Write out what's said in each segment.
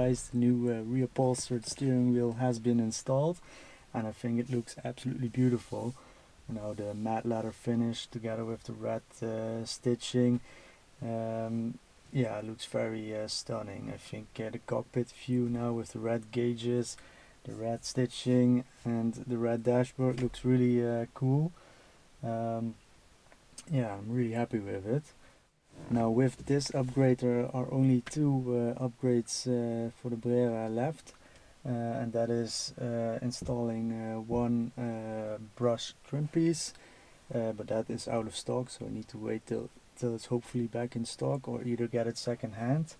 guys, the new reupholstered steering wheel has been installed, and I think it looks absolutely beautiful. You know, the matte leather finish together with the red stitching. Yeah, it looks very stunning. I think the cockpit view now with the red gauges, the red stitching and the red dashboard looks really cool. Yeah, I'm really happy with it. Now with this upgrade there are only two upgrades for the Brera left, and that is installing one brush trim piece, but that is out of stock, so I need to wait till it's hopefully back in stock, or either get it second hand,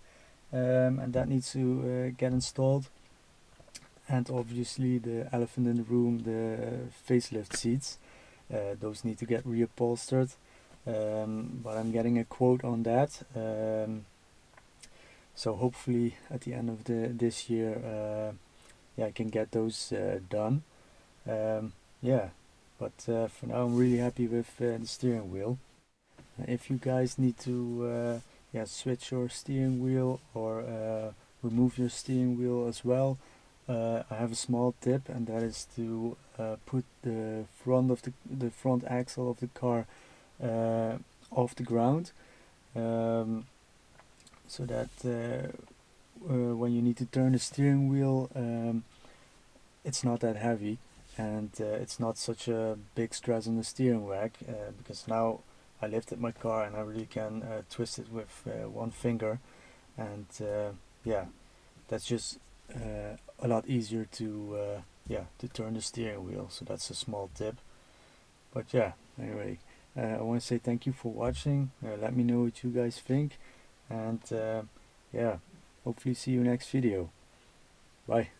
and that needs to get installed. And obviously the elephant in the room, the facelift seats, those need to get reupholstered. But I'm getting a quote on that, so hopefully at the end of this year, yeah, I can get those done. Yeah, but for now I'm really happy with the steering wheel. If you guys need to yeah, switch your steering wheel or remove your steering wheel as well, I have a small tip, and that is to put the front axle of the car off the ground, so that when you need to turn the steering wheel, it's not that heavy, and it's not such a big stress on the steering rack, because now I lifted my car and I really can twist it with one finger, and yeah, that's just a lot easier to yeah, to turn the steering wheel. So that's a small tip. But yeah, anyway, I want to say thank you for watching. Let me know what you guys think, and yeah, hopefully see you next video. Bye.